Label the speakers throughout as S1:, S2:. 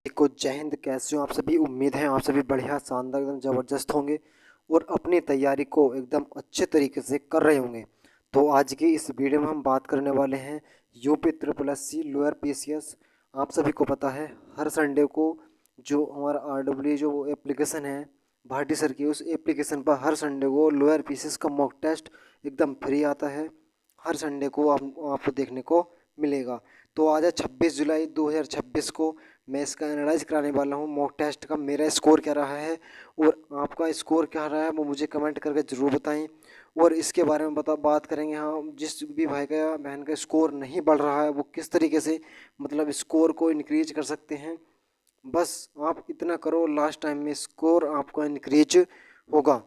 S1: को जय हिंद। कैसे हो आप सभी? उम्मीद है आप सभी बढ़िया शानदार एकदम ज़बरदस्त होंगे और अपनी तैयारी को एकदम अच्छे तरीके से कर रहे होंगे। तो आज की इस वीडियो में हम बात करने वाले हैं UP triple S C lower PCS. आप सभी को पता है हर संडे को जो हमारा आरडब्ल्यू जो एप्लीकेशन है भाटी सर की, उस एप्लीकेशन पर हर संडे को लोअर पीसीएस का मॉक टेस्ट एकदम फ्री आता है। हर संडे को आपको देखने को मिलेगा। तो आज है 26 जुलाई 2026 को मैं इसका एनालाइज कराने वाला हूँ मॉक टेस्ट का। मेरा स्कोर क्या रहा है और आपका स्कोर क्या रहा है वो मुझे कमेंट करके ज़रूर बताएं। और इसके बारे में बात करेंगे। हाँ, जिस भी भाई का बहन का स्कोर नहीं बढ़ रहा है वो किस तरीके से मतलब स्कोर को इंक्रीज कर सकते हैं। बस आप इतना करो, लास्ट टाइम में स्कोर आपका इंक्रीज होगा।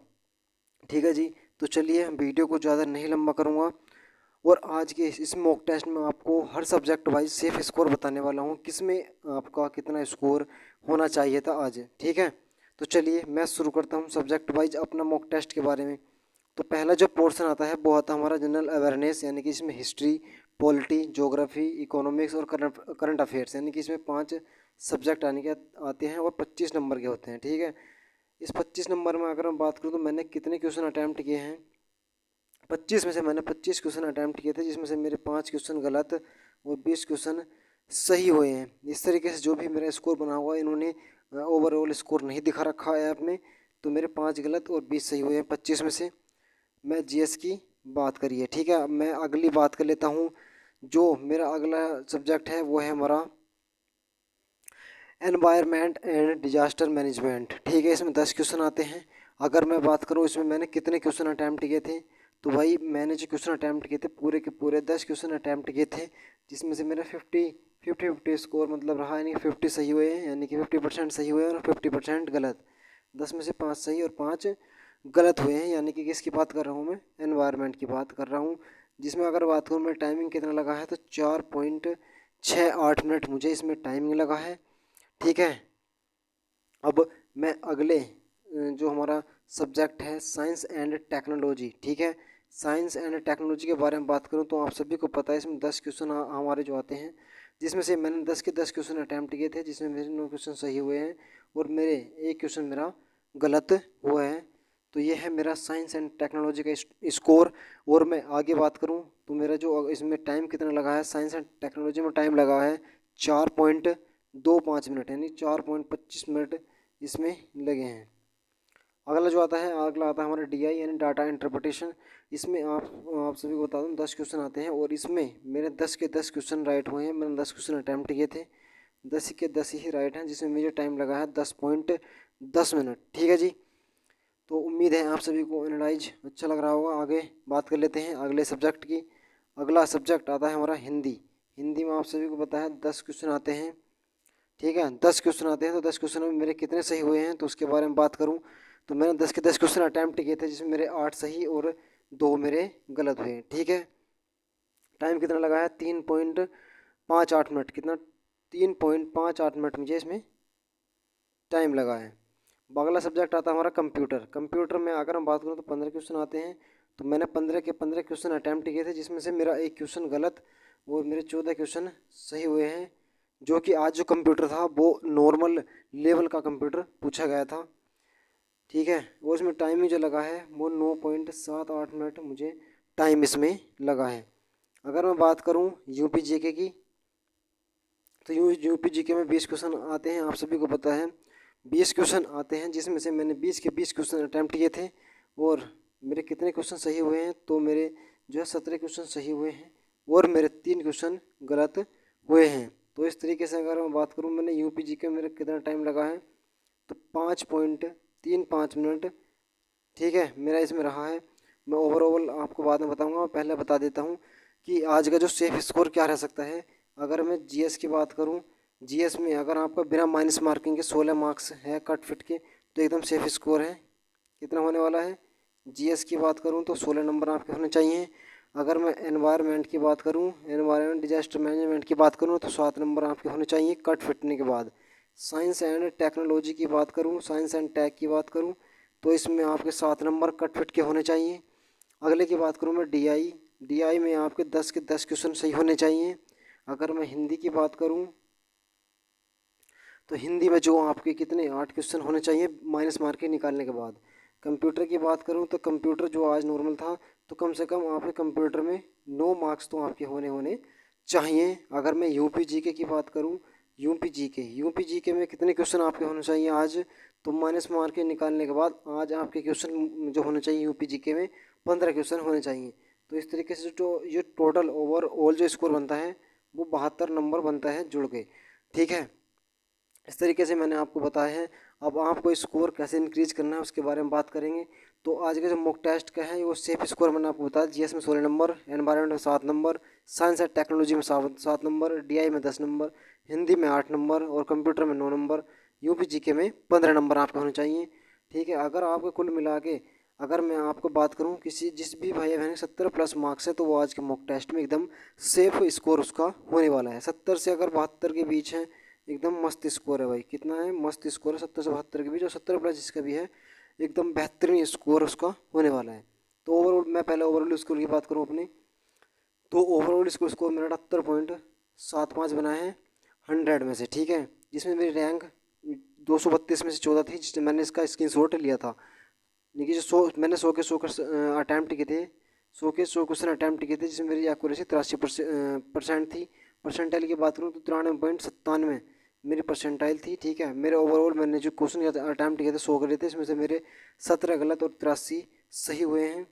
S1: ठीक है जी। तो चलिए वीडियो को ज़्यादा नहीं लंबा करूँगा और आज के इस मॉक टेस्ट में आपको हर सब्जेक्ट वाइज सेफ स्कोर बताने वाला हूँ, किस में आपका कितना स्कोर होना चाहिए था आज। ठीक है, तो चलिए मैं शुरू करता हूँ सब्जेक्ट वाइज अपना मॉक टेस्ट के बारे में। तो पहला जो पोर्शन आता है वो आता है हमारा जनरल अवेयरनेस, यानी कि इसमें हिस्ट्री, पॉलिटी, ज्योग्राफी, इकोनॉमिक्स और करंट अफेयर्स, यानी कि इसमें 5 सब्जेक्ट आने के आते हैं और 25 नंबर के होते हैं। ठीक है, इस 25 नंबर में अगर मैं बात करूँ तो मैंने कितने क्वेश्चन अटैम्प्ट किए हैं, 25 में से मैंने 25 क्वेश्चन अटैम्प्ट किए थे, जिसमें से मेरे 5 क्वेश्चन गलत और 20 क्वेश्चन सही हुए हैं। इस तरीके से जो भी मेरा स्कोर बना हुआ है, इन्होंने ओवरऑल स्कोर नहीं दिखा रखा है ऐप में। तो मेरे 5 गलत और 20 सही हुए हैं 25 में से। मैं जीएस की बात करिए। ठीक है, अब मैं अगली बात कर लेता हूँ। जो मेरा अगला सब्जेक्ट है वो है हमारा एनवायरनमेंट एंड डिजास्टर मैनेजमेंट। ठीक है, इसमें 10 क्वेश्चन आते हैं। अगर मैं बात करूँ इसमें मैंने कितने क्वेश्चन अटैम्प्ट किए थे, तो भाई मैंने जो क्वेश्चन अटैम्प्ट किए थे पूरे के पूरे 10 क्वेश्चन अटैम्प्ट किए थे, जिसमें से मेरा 50 स्कोर मतलब रहा, यानी कि 50 सही हुए हैं, यानी कि 50% सही हुए हैं और 50% गलत। 10 में से 5 सही और 5 गलत हुए हैं, यानी कि किसकी बात कर रहा हूँ मैं? एनवायरनमेंट की बात कर रहा हूँ। जिसमें अगर बात करूँ मैं टाइमिंग कितना लगा है, तो 4.68 मिनट मुझे इसमें टाइमिंग लगा है। ठीक है, अब मैं अगले जो हमारा सब्जेक्ट है साइंस एंड टेक्नोलॉजी। ठीक है, साइंस एंड टेक्नोलॉजी के बारे में बात करूं तो आप सभी को पता है इसमें 10 क्वेश्चन हमारे जो आते हैं, जिसमें से मैंने 10 के 10 क्वेश्चन अटैम्प्ट किए थे, जिसमें मेरे 9 क्वेश्चन सही हुए हैं और मेरे एक क्वेश्चन मेरा गलत हुआ है। तो ये है मेरा साइंस एंड टेक्नोलॉजी का स्कोर। और मैं आगे बात करूँ तो मेरा जो इसमें टाइम कितना लगा है, साइंस एंड टेक्नोलॉजी में टाइम लगा है 4.25 मिनट, यानी 4.25 मिनट इसमें लगे हैं। अगला आता है हमारा डीआई यानी डाटा इंटरप्रिटेशन। इसमें आप सभी को बता दूं 10 क्वेश्चन आते हैं और इसमें मेरे 10 के 10 क्वेश्चन राइट हुए हैं। मैंने 10 क्वेश्चन अटैम्प्ट किए थे, 10 के 10 ही राइट हैं, जिसमें मुझे टाइम लगा है 10.10 मिनट। ठीक है जी। तो उम्मीद है आप सभी को एनालाइज अच्छा लग रहा होगा। आगे बात कर लेते हैं अगले सब्जेक्ट की। अगला सब्जेक्ट आता है हमारा हिंदी। हिंदी में आप सभी को पता है 10 क्वेश्चन आते हैं। ठीक है, 10 क्वेश्चन आते हैं, तो 10 क्वेश्चन में मेरे कितने सही हुए हैं तो उसके बारे में बात करूं तो मैंने 10 के 10 क्वेश्चन अटैम्प्ट किए थे, जिसमें मेरे 8 सही और 2 मेरे गलत हुए। ठीक है, टाइम कितना लगा है 3.58 मिनट, कितना 3.58 मिनट मुझे इसमें टाइम लगा है। अगला सब्जेक्ट आता है हमारा कंप्यूटर। कंप्यूटर में अगर हम बात करूँ तो 15 क्वेश्चन आते हैं, तो मैंने 15 के 15 क्वेश्चन अटैम्प्ट किए थे, जिसमें से मेरा एक क्वेश्चन गलत और मेरे 14 क्वेश्चन सही हुए हैं। जो कि आज जो कंप्यूटर था वो नॉर्मल लेवल का कंप्यूटर पूछा गया था। ठीक है, और इसमें टाइम जो लगा है वो 9.78 मिनट मुझे टाइम इसमें लगा है। अगर मैं बात करूँ यूपी जीके की, तो यूपी जीके में 20 क्वेश्चन आते हैं, आप सभी को पता है 20 क्वेश्चन आते हैं, जिसमें से मैंने 20 के 20 क्वेश्चन अटैम्प्ट किए थे और मेरे कितने क्वेश्चन सही हुए हैं, तो मेरे जो है 17 क्वेश्चन सही हुए हैं और मेरे 3 क्वेश्चन गलत हुए हैं। तो इस तरीके से अगर मैं बात करूँ मैंने यूपी जीके में मेरा कितना टाइम लगा है, तो 5.35 मिनट। ठीक है, मेरा इसमें रहा है। मैं ओवरऑल आपको बाद में बताऊंगा, मैं पहले बता देता हूँ कि आज का जो सेफ स्कोर क्या रह सकता है। अगर मैं जीएस की बात करूँ, जीएस में अगर आपका बिना माइनस मार्किंग के 16 मार्क्स है कट फिट के, तो एकदम सेफ स्कोर है। कितना होने वाला है? जीएस की बात करूँ तो 16 नंबर आपके होने चाहिए। अगर मैं एनवायरनमेंट की बात करूँ, एनवायरनमेंट डिजास्टर मैनेजमेंट की बात करूँ, तो 7 नंबर आपके होने चाहिए कट फिटने के बाद। साइंस एंड टेक्नोलॉजी की बात करूँ, साइंस एंड टेक की बात करूँ, तो इसमें आपके 7 नंबर कट फिट के होने चाहिए। अगले की बात करूँ मैं डीआई, डीआई में आपके 10 के 10 क्वेश्चन सही होने चाहिए। अगर मैं हिंदी की बात करूँ तो हिंदी में जो आपके कितने 8 क्वेश्चन होने चाहिए माइनस मार्किंग निकालने के बाद। कंप्यूटर की बात करूँ तो कंप्यूटर जो आज नॉर्मल था, तो कम से कम आपके कंप्यूटर में 9 मार्क्स तो आपके होने चाहिए। अगर मैं यूपी जीके की बात करूँ, यूपी जीके में कितने क्वेश्चन आपके होने चाहिए आज, तो माइनस मार्किंग निकालने के बाद आज आपके क्वेश्चन जो होने चाहिए यूपी जीके में 15 क्वेश्चन होने चाहिए। तो इस तरीके से जो ये टोटल ओवरऑल जो स्कोर बनता है वो 72 नंबर बनता है जुड़ के। ठीक है, इस तरीके से मैंने आपको बताया है। अब आपको स्कोर कैसे इंक्रीज करना है उसके बारे में बात करेंगे। तो आज का जो मॉक टेस्ट का है वो सेफ स्कोर मैंने आपको बताया। जीएस में 16 नंबर, एनवायरनमेंट में 7 नंबर, साइंस एंड टेक्नोलॉजी में 7 नंबर, डीआई में 10 नंबर, हिंदी में 8 नंबर और कंप्यूटर में 9 नंबर, यूपी जीके में 15 नंबर आपके होने चाहिए। ठीक है, अगर आपके कुल मिला के अगर मैं आपको बात करूं किसी जिस भी भाई बहन 70 प्लस मार्क्स है, तो वो आज के मॉक टेस्ट में एकदम सेफ स्कोर उसका होने वाला है। 70 से अगर 72 के बीच है, एकदम मस्त स्कोर है भाई। कितना है, मस्त स्कोर है 70 से 72 के बीच, और 70 प्लस जिसका भी है एकदम बेहतरीन स्कोर उसका होने वाला है। तो ओवरऑल मैं पहले ओवरऑल स्कोर की बात करूँ अपने, तो ओवरऑल स्कोर मेरा 78.75 बना है 100 में से। ठीक है, जिसमें मेरी रैंक 232 में से 14 थी, जिसमें मैंने इसका स्क्रीनशॉट लिया था। देखिए जो 100 मैंने 100 के 100 अटैम्प्ट किए थे, 100 क्वेश्चन अटैम्प्ट किए थे, जिसमें मेरी एक्यूरेसी 83% थी। परसेंटाइल की बात करूँ तो 93.97 मेरी परसेंटाइल थी। ठीक है, मेरे ओवरऑल मैंने जो क्वेश्चन अटैम्प्ट किए थे 100 के लिए थे, इसमें से मेरे 17 गलत और 83 सही हुए हैं।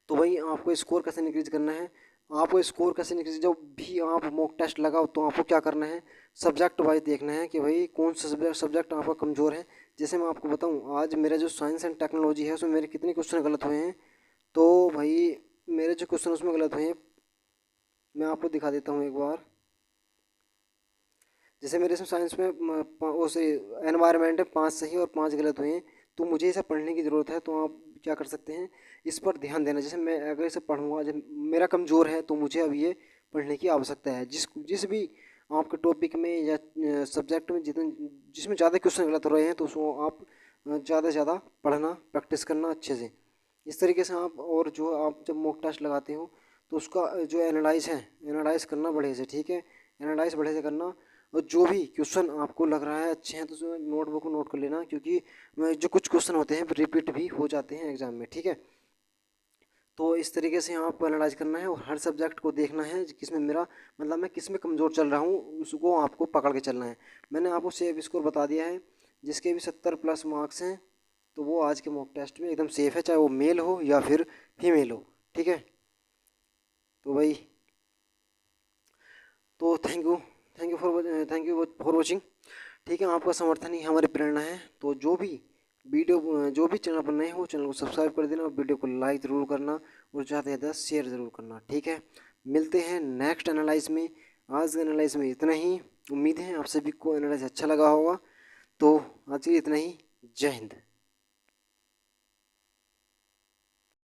S1: तो भाई आपको स्कोर कैसे इंक्रीज करना है, आपको स्कोर कैसे इंक्रीज, जब भी आप मॉक टेस्ट लगाओ तो आपको क्या करना है, सब्जेक्ट वाइज देखना है कि भाई कौन सा सब्जेक्ट आपका कमज़ोर है। जैसे मैं आपको बताऊं, आज मेरा जो साइंस एंड टेक्नोलॉजी है उसमें मेरे कितने क्वेश्चन गलत हुए हैं। तो भाई मेरे जो क्वेश्चन उसमें गलत हुए हैं मैं आपको दिखा देता हूँ एक बार। जैसे मेरे इसमें साइंस में उस एनवायरनमेंट है 5 सही और 5 गलत हुए हैं। तो मुझे इसे पढ़ने की ज़रूरत है, तो आप क्या कर सकते हैं, इस पर ध्यान देना। जैसे मैं अगर इसे पढ़ूंगा, जब मेरा कमज़ोर है तो मुझे अब ये पढ़ने की आवश्यकता है। जिस जिस भी आपके टॉपिक में या सब्जेक्ट में जितने जिसमें ज़्यादा क्वेश्चन गलत हो रहे हैं, तो उसको आप ज़्यादा से ज़्यादा पढ़ना प्रैक्टिस करना अच्छे से। इस तरीके से आप, और जो आप जब मॉक टेस्ट लगाते हो तो उसका जो एनालाइज करना बढ़िया से। ठीक है, एनालाइज बढ़िया से करना, और जो भी क्वेश्चन आपको लग रहा है अच्छे हैं तो उसमें नोटबुक को नोट कर लेना, क्योंकि जो कुछ क्वेश्चन होते हैं रिपीट भी हो जाते हैं एग्जाम में। ठीक है, तो इस तरीके से आपको एनालाइज करना है और हर सब्जेक्ट को देखना है किसमें मेरा, मतलब मैं किस में कमज़ोर चल रहा हूँ, उसको आपको पकड़ के चलना है। मैंने आपको सेफ स्कोर बता दिया है, जिसके भी 70 प्लस मार्क्स हैं तो वो आज के मॉक टेस्ट में एकदम सेफ है, चाहे वो मेल हो या फिर फीमेल हो। ठीक है, तो भाई, तो थैंक यू फॉर वॉचिंग। ठीक है, आपका समर्थन ही हमारी प्रेरणा है। तो जो भी चैनल पर नए हो, चैनल को सब्सक्राइब कर देना और वीडियो को लाइक ज़रूर करना और ज़्यादा से ज़्यादा शेयर ज़रूर करना। ठीक है, मिलते हैं नेक्स्ट एनालाइज में। आज के एनालाइज में इतना ही। उम्मीद है आप सभी को एनालाइज अच्छा लगा होगा। तो आज के लिए इतना ही। जय हिंद।